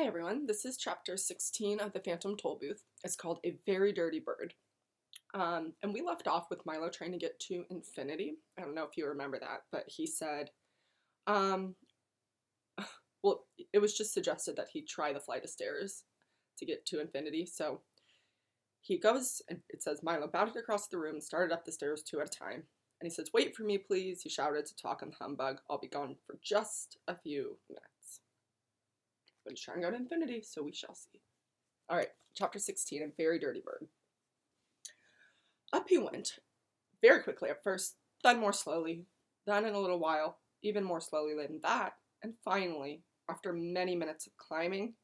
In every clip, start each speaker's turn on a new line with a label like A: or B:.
A: Hi everyone, this is chapter 16 of the Phantom Tollbooth. It's called A Very Dirty Bird. And we left off with Milo trying to get to infinity. I don't know if you remember that, but he said, um, well, it was just suggested that he try the flight of stairs to get to infinity. So he goes, and it says Milo bounded across the room and started up the stairs two at a time. And he says, "Wait for me, please," he shouted to talk on the humbug. "I'll be gone for just a few minutes." But he's trying to go to infinity, so we shall see. All right, chapter 16, A Very Dirty Bird. Up he went, very quickly at first, then more slowly, then in a little while, even more slowly than that, and finally, after many minutes of climbing,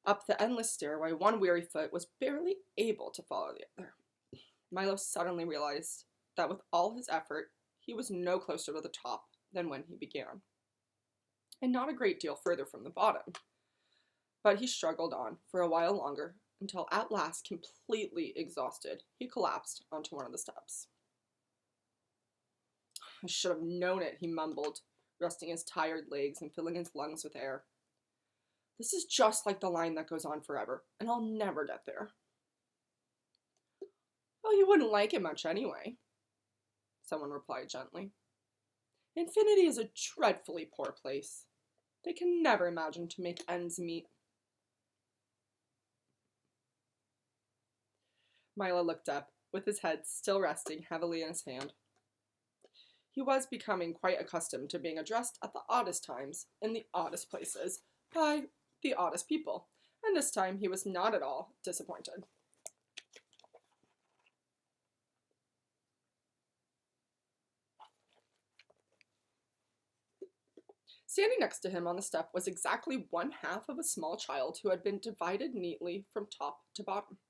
A: up the endless stairway, one weary foot was barely able to follow the other. Milo suddenly realized that with all his effort, he was no closer to the top than when he began, and not a great deal further from the bottom. But he struggled on for a while longer, until at last, completely exhausted, he collapsed onto one of the steps. "I should have known it," he mumbled, resting his tired legs and filling his lungs with air. "This is just like the line that goes on forever, and I'll never get there." "Well, you wouldn't like it much anyway," someone replied gently. "Infinity is a dreadfully poor place. They can never imagine to make ends meet." Milo looked up, with his head still resting heavily in his hand. He was becoming quite accustomed to being addressed at the oddest times, in the oddest places, by the oddest people, and this time he was not at all disappointed. Standing next to him on the step was exactly one half of a small child who had been divided neatly from top to bottom.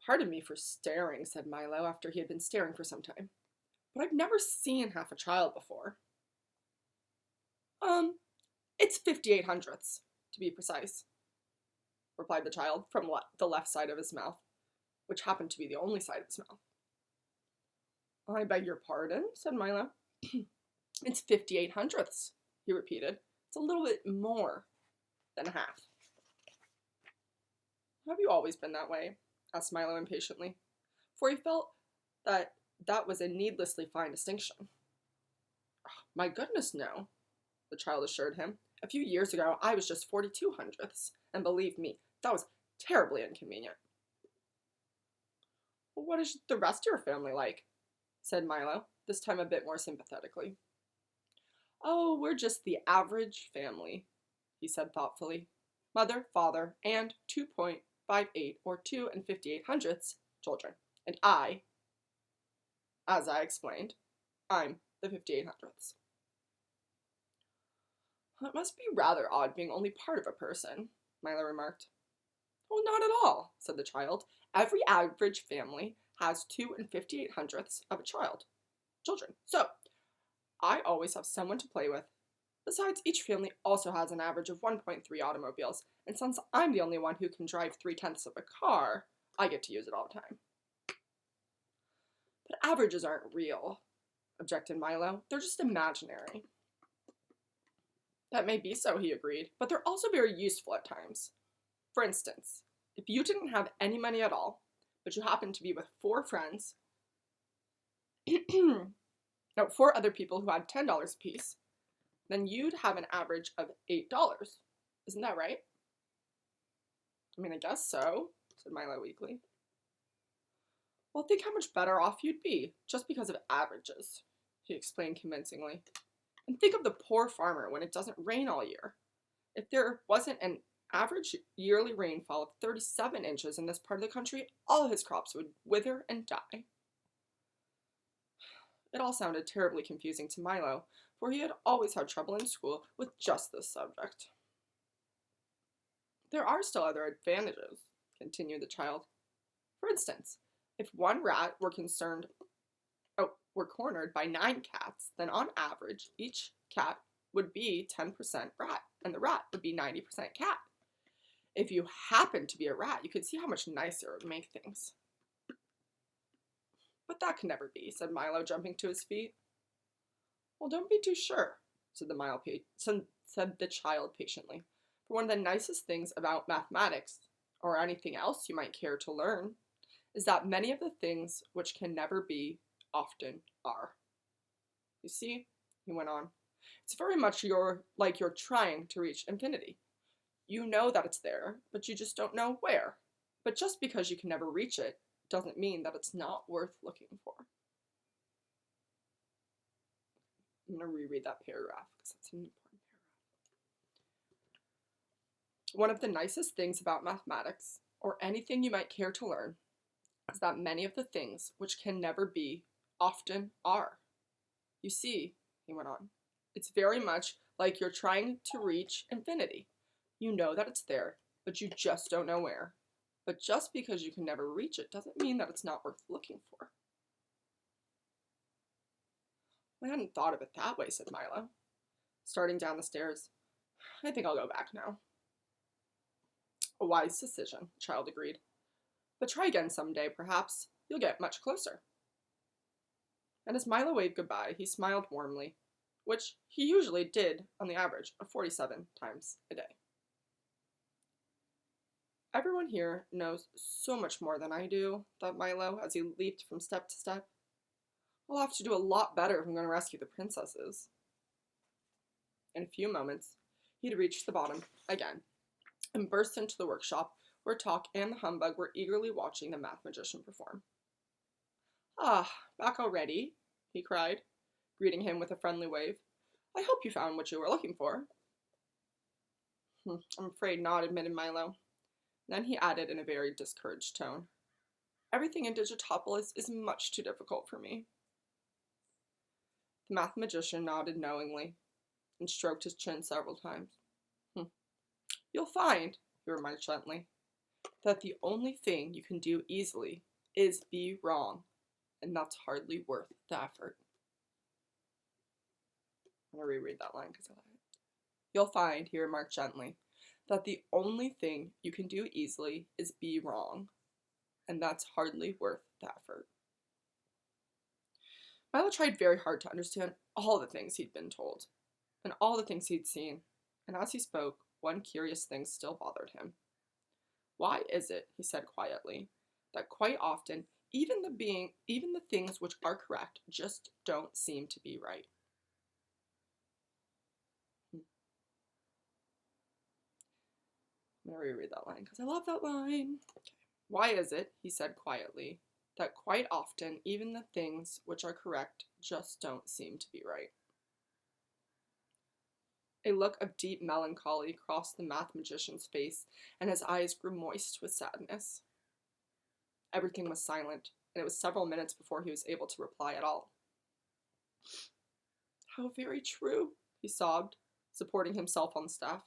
A: "Pardon me for staring," said Milo, after he had been staring for some time, "but I've never seen half a child before." It's 58 hundredths, to be precise," replied the child from the left side of his mouth, which happened to be the only side of his mouth. "I beg your pardon," said Milo. "It's 58 hundredths, he repeated. "It's a little bit more than half." "Have you always been that way?" asked Milo impatiently, for he felt that that was a needlessly fine distinction. "Oh, my goodness, no," the child assured him. "A few years ago, I was just 42 hundredths, and believe me, that was terribly inconvenient." "Well, what is the rest of your family like?" said Milo, this time a bit more sympathetically. "Oh, we're just the average family," he said thoughtfully. "Mother, father, and 2.58 or 2 and 58 hundredths children. And as I explained, I'm the 58 hundredths." "It must be rather odd being only part of a person," Milo remarked. "Oh, not at all," said the child. "Every average family has 2 and 58 hundredths of a children. So, I always have someone to play with. Besides, each family also has an average of 1.3 automobiles, and since I'm the only one who can drive 3/10 of a car, I get to use it all the time." "But averages aren't real," objected Milo. "They're just imaginary." "That may be so," he agreed, "but they're also very useful at times. For instance, if you didn't have any money at all, but you happened to be with four friends, no, four other people who had $10 apiece, then you'd have an average of $8. Isn't that right?" "I mean, I guess so," said Milo weakly. "Well, think how much better off you'd be, just because of averages," he explained convincingly. "And think of the poor farmer when it doesn't rain all year. If there wasn't an average yearly rainfall of 37 inches in this part of the country, all his crops would wither and die." It all sounded terribly confusing to Milo, for he had always had trouble in school with just this subject. "There are still other advantages," continued the child. "For instance, if one rat were cornered by 9 cats, then on average, each cat would be 10% rat, and the rat would be 90% cat. If you happened to be a rat, you could see how much nicer it would make things." "But that can never be," said Milo, jumping to his feet. "Well, don't be too sure," said the child patiently. For one of the nicest things about mathematics, or anything else you might care to learn, is that many of the things which can never be often are. You see, he went on, it's very much like you're trying to reach infinity. You know that it's there, but you just don't know where. But just because you can never reach it doesn't mean that it's not worth looking for. I'm going to reread that paragraph because that's an important paragraph. One of the nicest things about mathematics, or anything you might care to learn, is that many of the things which can never be often are. You see, he went on, it's very much like you're trying to reach infinity. You know that it's there, but you just don't know where. But just because you can never reach it doesn't mean that it's not worth looking for. I hadn't thought of it that way, said Milo, starting down the stairs. I think I'll go back now. A wise decision, the child agreed. But try again someday, perhaps. You'll get much closer. And as Milo waved goodbye, he smiled warmly, which he usually did on the average of 47 times a day. Everyone here knows so much more than I do, thought Milo as he leaped from step to step. I'll have to do a lot better if I'm going to rescue the princesses. In a few moments, he'd reached the bottom again and burst into the workshop where Talk and the Humbug were eagerly watching the math magician perform. Ah, back already, he cried, greeting him with a friendly wave. I hope you found what you were looking for. I'm afraid not, admitted Milo. Then he added in a very discouraged tone, everything in Digitopolis is much too difficult for me. The math magician nodded knowingly and stroked his chin several times. You'll find, he reminded gently, that the only thing you can do easily is be wrong, and that's hardly worth the effort. I'm going to reread that line because I like it. You'll find, he remarked gently, that the only thing you can do easily is be wrong, and that's hardly worth the effort. Milo tried very hard to understand all the things he'd been told, and all the things he'd seen, and as he spoke, one curious thing still bothered him. Why is it, he said quietly, that quite often, even the things which are correct just don't seem to be right? I'm going to reread that line because I love that line. Okay. Why is it, he said quietly, that quite often even the things which are correct just don't seem to be right? A look of deep melancholy crossed the math magician's face, and his eyes grew moist with sadness. Everything was silent, and it was several minutes before he was able to reply at all. How very true, he sobbed, supporting himself on the staff.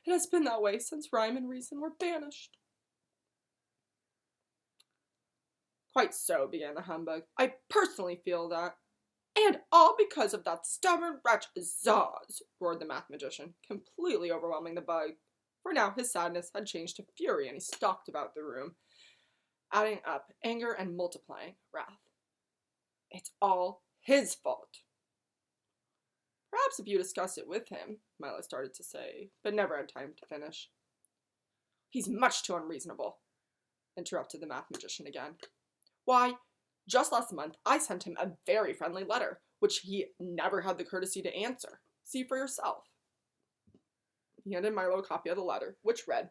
A: It has been that way since rhyme and reason were banished. Quite so, began the Humbug. I personally feel that. And all because of that stubborn wretch Zaz, roared the math magician, completely overwhelming the Bug. For now his sadness had changed to fury, and he stalked about the room, adding up anger and multiplying wrath. It's all his fault. Perhaps if you discussed it with him, Milo started to say, but never had time to finish. He's much too unreasonable, interrupted the math magician again. Why, just last month I sent him a very friendly letter, which he never had the courtesy to answer. See for yourself. He handed Milo a copy of the letter, which read,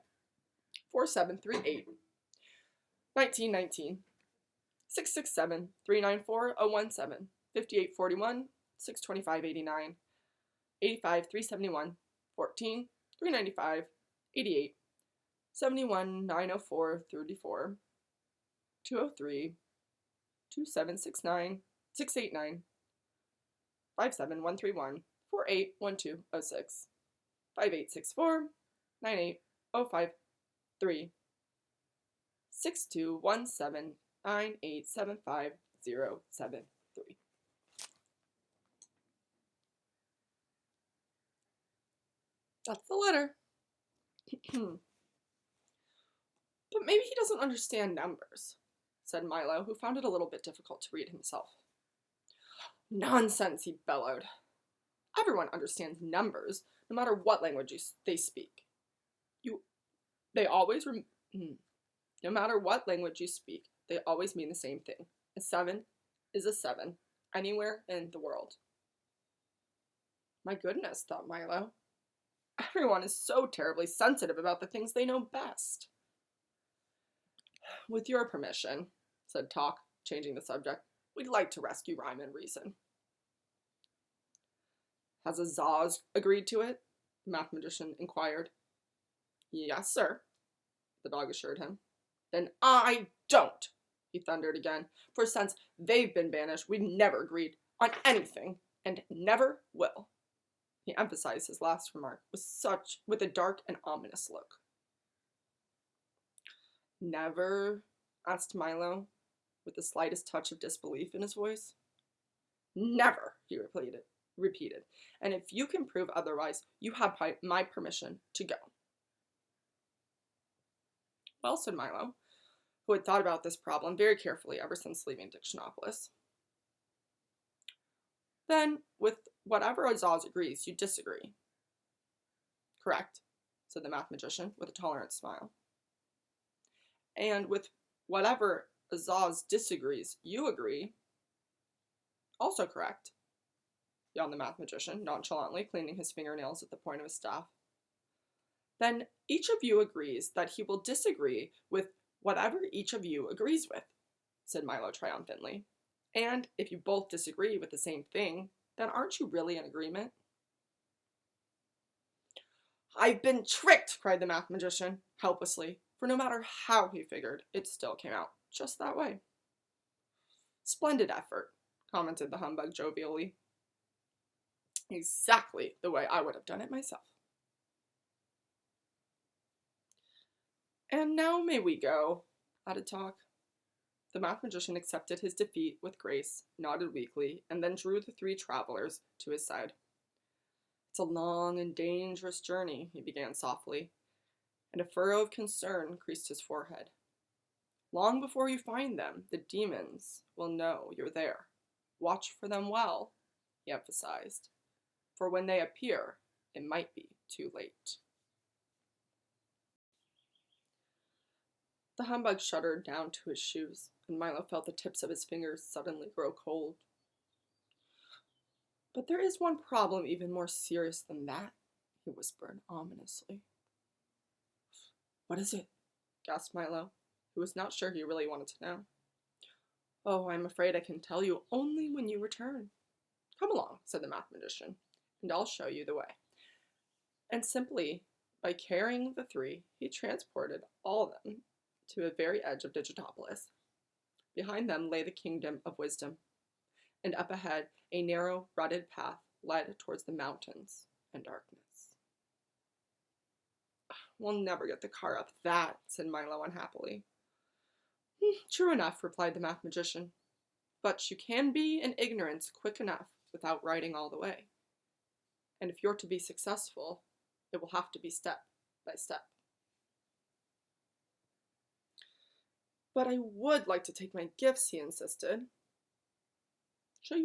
A: 4738, 1919, 667, 394, 017, 5841, 62589, 85, 371, 14, 395, 88, 71, 904, 34, 203, 2769, 689, 57131, 481206, 5864, 98053, 6217, 9875073. That's the letter. But maybe he doesn't understand numbers, said Milo, who found it a little bit difficult to read himself. Nonsense, he bellowed. Everyone understands numbers, no matter what language they speak. They always, no matter what language you speak, they always mean the same thing. A 7 is a 7, anywhere in the world. My goodness, thought Milo. Everyone is so terribly sensitive about the things they know best. With your permission, said Talk, changing the subject, we'd like to rescue Rhyme and Reason. Has Azaz agreed to it? The math magician inquired. Yes, sir, the dog assured him. Then I don't, he thundered again, for since they've been banished, we've never agreed on anything, and never will. He emphasized his last remark with a dark and ominous look. Never? Asked Milo, with the slightest touch of disbelief in his voice. Never, he repeated, and if you can prove otherwise, you have my permission to go. Well, said Milo, who had thought about this problem very carefully ever since leaving Dictionopolis. Then, with whatever Azaz agrees, you disagree. Correct, said the math magician with a tolerant smile. And with whatever Azaz disagrees, you agree. Also correct, yawned the math magician, nonchalantly cleaning his fingernails with the point of his staff. Then each of you agrees that he will disagree with whatever each of you agrees with, said Milo triumphantly. And if you both disagree with the same thing, then aren't you really in agreement? I've been tricked, cried the math magician, helplessly, for no matter how he figured, it still came out just that way. Splendid effort, commented the humbug jovially. Exactly the way I would have done it myself. And now may we go, added Talk. The math magician accepted his defeat with grace, nodded weakly, and then drew the three travelers to his side. It's a long and dangerous journey, he began softly, and a furrow of concern creased his forehead. Long before you find them, the demons will know you're there. Watch for them well, he emphasized, for when they appear, it might be too late. The humbug shuddered down to his shoes, and Milo felt the tips of his fingers suddenly grow cold. But there is one problem even more serious than that, he whispered ominously. What is it? Gasped Milo, who was not sure he really wanted to know. Oh, I'm afraid I can tell you only when you return. Come along, said the math magician, and I'll show you the way. And simply by carrying the three, he transported all of them to the very edge of Digitopolis. Behind them lay the kingdom of wisdom, and up ahead a narrow, rutted path led towards the mountains and darkness. We'll never get the car up that, said Milo unhappily. True enough, replied the math magician, but you can be in ignorance quick enough without riding all the way. And if you're to be successful, it will have to be step by step. But I would like to take my gifts, he insisted. So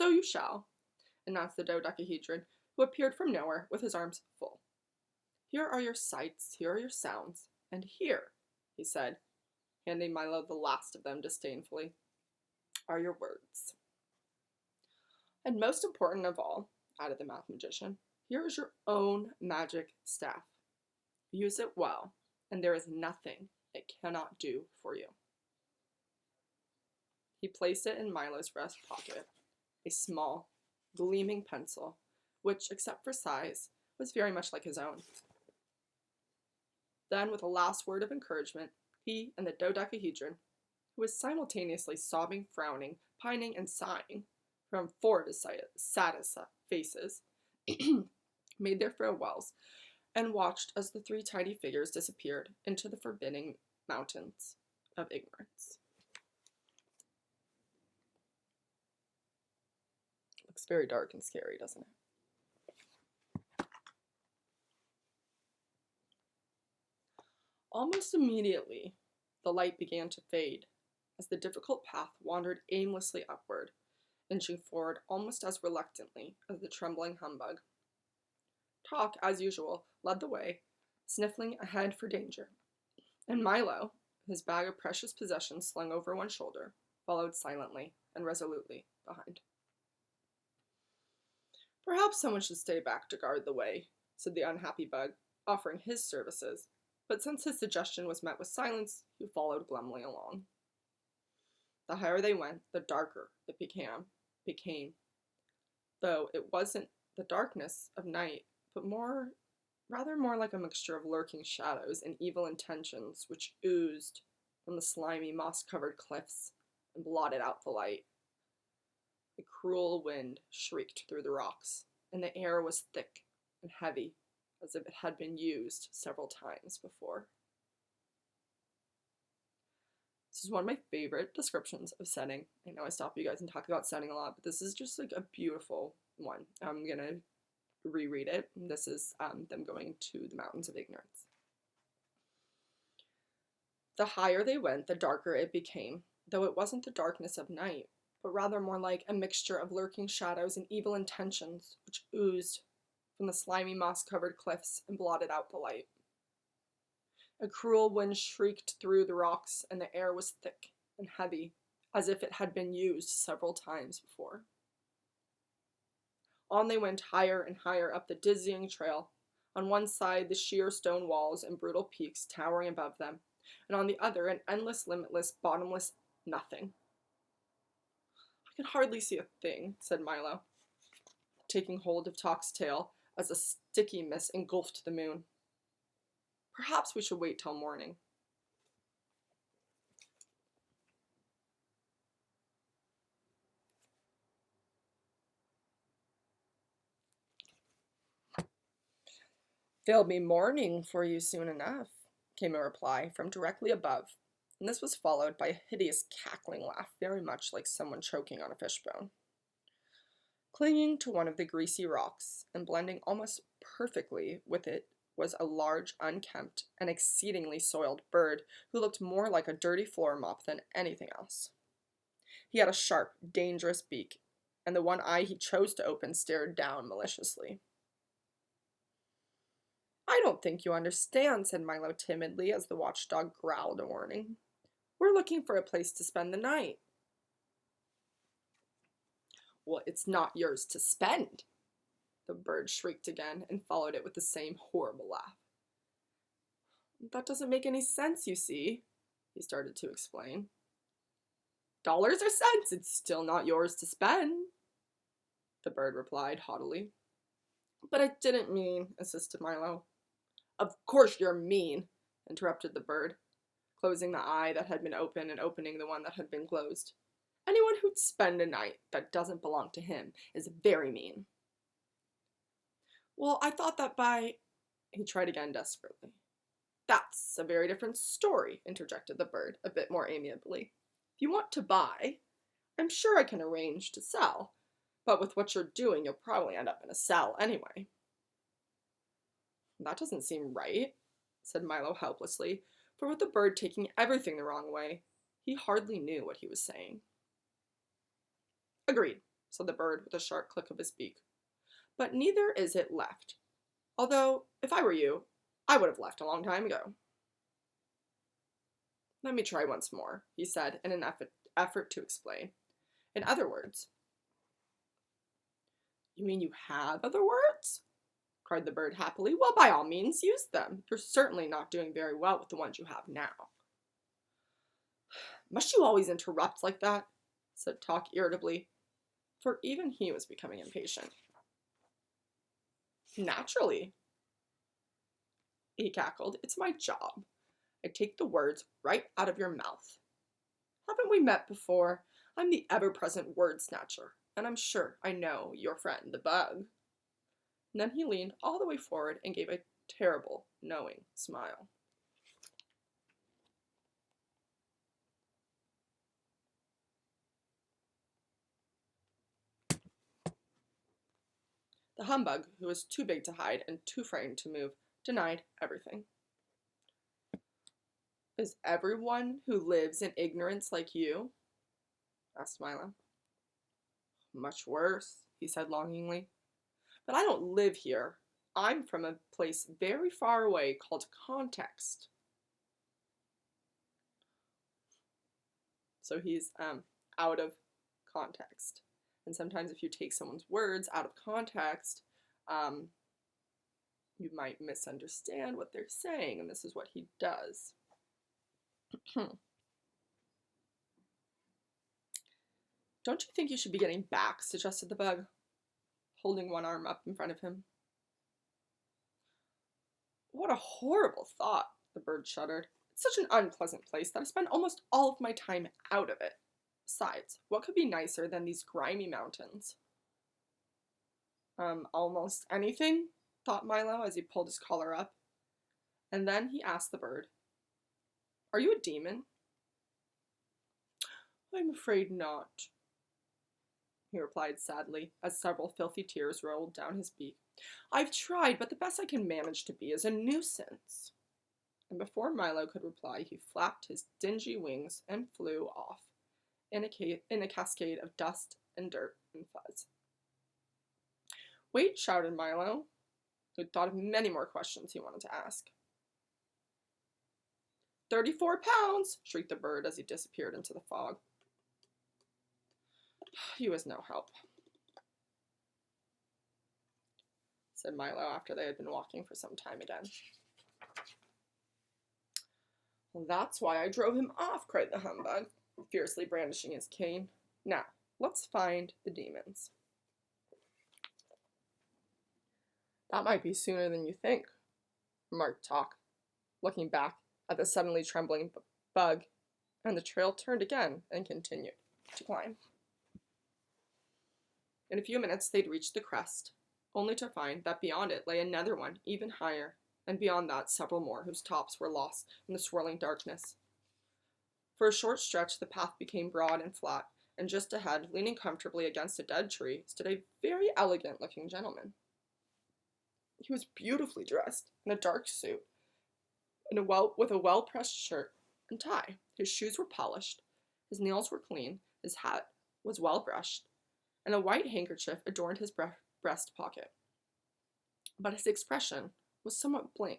A: you shall, announced the dodecahedron, who appeared from nowhere with his arms full. Here are your sights, here are your sounds, and here, he said, handing Milo the last of them disdainfully, are your words. And most important of all, added the math magician, here is your own magic staff. Use it well, and there is nothing it cannot do for you. He placed it in Milo's breast pocket, a small, gleaming pencil, which, except for size, was very much like his own. Then, with a last word of encouragement, he and the dodecahedron, who was simultaneously sobbing, frowning, pining, and sighing from 4 of his saddest faces, made their farewells, and watched as the 3 tiny figures disappeared into the forbidding mountains of ignorance. Looks very dark and scary, doesn't it? Almost immediately, the light began to fade as the difficult path wandered aimlessly upward, inching forward almost as reluctantly as the trembling humbug. Talk, as usual, led the way, sniffling ahead for danger, and Milo, his bag of precious possessions slung over one shoulder, followed silently and resolutely behind. Perhaps someone should stay back to guard the way, said the unhappy bug, offering his services, but since his suggestion was met with silence, he followed glumly along. The higher they went, the darker it became, though it wasn't the darkness of night, but rather more like a mixture of lurking shadows and evil intentions which oozed from the slimy, moss-covered cliffs and blotted out the light. A cruel wind shrieked through the rocks, and the air was thick and heavy, as if it had been used several times before. This is one of my favorite descriptions of setting. I know I stop you guys and talk about setting a lot, but this is just like a beautiful one. I'm gonna reread it. This is them going to the Mountains of Ignorance. The higher they went, the darker it became, though it wasn't the darkness of night, but rather more like a mixture of lurking shadows and evil intentions which oozed from the slimy moss-covered cliffs and blotted out the light. A cruel wind shrieked through the rocks, and the air was thick and heavy, as if it had been used several times before. On they went higher and higher up the dizzying trail, on one side the sheer stone walls and brutal peaks towering above them, and on the other an endless, limitless, bottomless nothing. I can hardly see a thing, said Milo, taking hold of Talk's tail as a sticky mist engulfed the moon. Perhaps we should wait till morning. There'll be morning for you soon enough, came a reply from directly above, and this was followed by a hideous cackling laugh, very much like someone choking on a fishbone. Clinging to one of the greasy rocks, and blending almost perfectly with it, was a large, unkempt, and exceedingly soiled bird who looked more like a dirty floor mop than anything else. He had a sharp, dangerous beak, and the one eye he chose to open stared down maliciously. I don't think you understand, said Milo timidly as the watchdog growled a warning. We're looking for a place to spend the night. Well, it's not yours to spend, the bird shrieked again and followed it with the same horrible laugh. That doesn't make any sense, you see, he started to explain. Dollars or cents, it's still not yours to spend, the bird replied haughtily. But I didn't mean, insisted Milo. Of course you're mean, interrupted the bird, closing the eye that had been open and opening the one that had been closed. Anyone who'd spend a night that doesn't belong to him is very mean. Well, I thought that he tried again desperately. That's a very different story, interjected the bird, a bit more amiably. If you want to buy, I'm sure I can arrange to sell, but with what you're doing, you'll probably end up in a cell anyway. That doesn't seem right, said Milo helplessly, for with the bird taking everything the wrong way, he hardly knew what he was saying. Agreed, said the bird with a sharp click of his beak. But neither is it left. Although, if I were you, I would have left a long time ago. Let me try once more, he said in an effort to explain. In other words. You mean you have other words? Cried the bird happily. Well, by all means, use them. You're certainly not doing very well with the ones you have now. Must you always interrupt like that? Said Talk irritably, for even he was becoming impatient. Naturally, he cackled. It's my job. I take the words right out of your mouth. Haven't we met before? I'm the ever-present word snatcher, and I'm sure I know your friend, the bug. And then he leaned all the way forward and gave a terrible, knowing smile. The humbug, who was too big to hide and too frightened to move, denied everything. Is everyone who lives in ignorance like you? Asked Milo. Much worse, he said longingly. But I don't live here. I'm from a place very far away called Context. So he's out of context. And sometimes if you take someone's words out of context, you might misunderstand what they're saying, and this is what he does. Don't you think you should be getting back, suggested the bug, holding one arm up in front of him. What a horrible thought, the bird shuddered. It's such an unpleasant place that I spend almost all of my time out of it. Besides, what could be nicer than these grimy mountains? Almost anything, thought Milo as he pulled his collar up. And then he asked the bird, Are you a demon? I'm afraid not, he replied sadly, as several filthy tears rolled down his beak. I've tried, but the best I can manage to be is a nuisance. And before Milo could reply, he flapped his dingy wings and flew off in a cascade of dust and dirt and fuzz. Wait, shouted Milo, who had thought of many more questions he wanted to ask. 34 pounds, shrieked the bird as he disappeared into the fog. He was no help, said Milo after they had been walking for some time again. Well, that's why I drove him off, cried the humbug, fiercely brandishing his cane. Now, let's find the demons. That might be sooner than you think, remarked Talk, looking back at the suddenly trembling bug, and the trail turned again and continued to climb. In a few minutes they'd reached the crest, only to find that beyond it lay another one even higher, and beyond that several more whose tops were lost in the swirling darkness. For a short stretch the path became broad and flat, and just ahead, leaning comfortably against a dead tree, stood a very elegant-looking gentleman. He was beautifully dressed in a dark suit, with a well-pressed shirt and tie. His shoes were polished, his nails were clean, his hat was well brushed, and a white handkerchief adorned his breast pocket. But his expression was somewhat blank.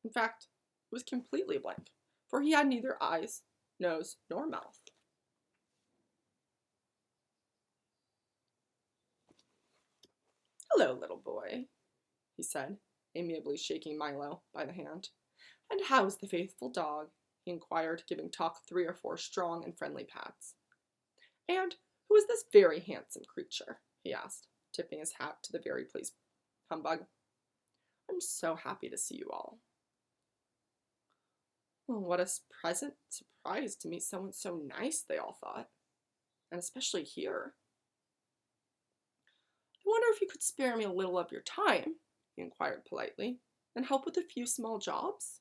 A: In fact, it was completely blank, for he had neither eyes, nose, nor mouth. Hello, little boy, he said, amiably shaking Milo by the hand. And how's the faithful dog? He inquired, giving Talk 3 or 4 strong and friendly pats. And who is this very handsome creature? He asked, tipping his hat to the very pleased humbug. I'm so happy to see you all. Well, what a pleasant surprise to meet someone so nice, they all thought, and especially here. I wonder if you could spare me a little of your time, he inquired politely, and help with a few small jobs?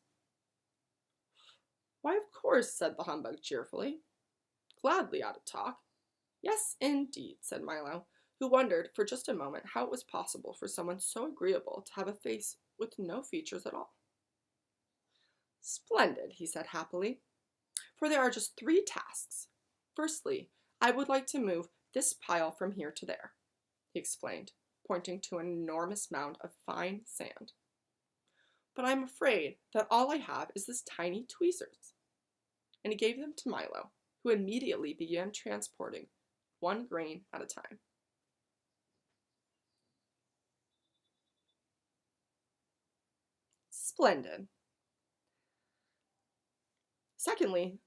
A: Why, of course, said the humbug cheerfully. Gladly, added Talk. Yes, indeed, said Milo, who wondered for just a moment how it was possible for someone so agreeable to have a face with no features at all. Splendid, he said happily, for there are just 3 tasks. Firstly, I would like to move this pile from here to there, he explained, pointing to an enormous mound of fine sand. But I'm afraid that all I have is this tiny tweezers. And he gave them to Milo, who immediately began transporting 1 grain at a time. Splendid. Secondly,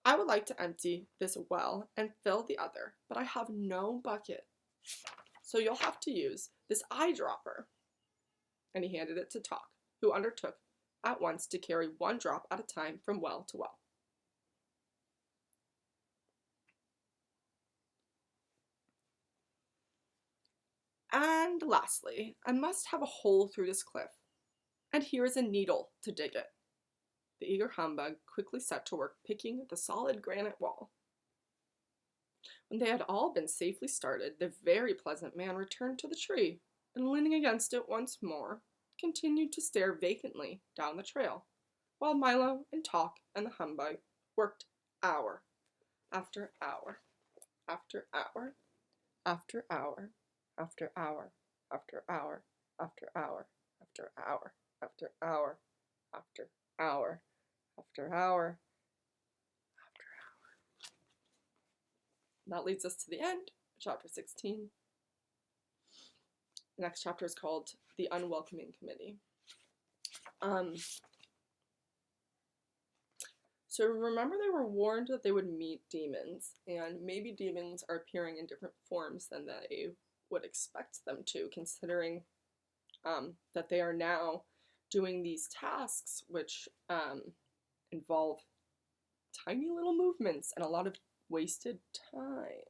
A: I would like to empty this well and fill the other, but I have no bucket. So you'll have to use this eyedropper. And he handed it to Talk, who undertook at once to carry 1 drop at a time from well to well. And lastly, I must have a hole through this cliff, and here is a needle to dig it. The eager humbug quickly set to work picking the solid granite wall. When they had all been safely started, the very pleasant man returned to the tree, and leaning against it once more, continued to stare vacantly down the trail, while Milo and Talk and the humbug worked hour after hour after hour, after hour, after hour, after hour, after hour, after hour, after hour, after hour, after hour, after hour. And that leads us to the end, chapter 16. The next chapter is called The Unwelcoming Committee. So remember, they were warned that they would meet demons, and maybe demons are appearing in different forms than they would expect them to, considering that they are now doing these tasks which involve tiny little movements and a lot of wasted time.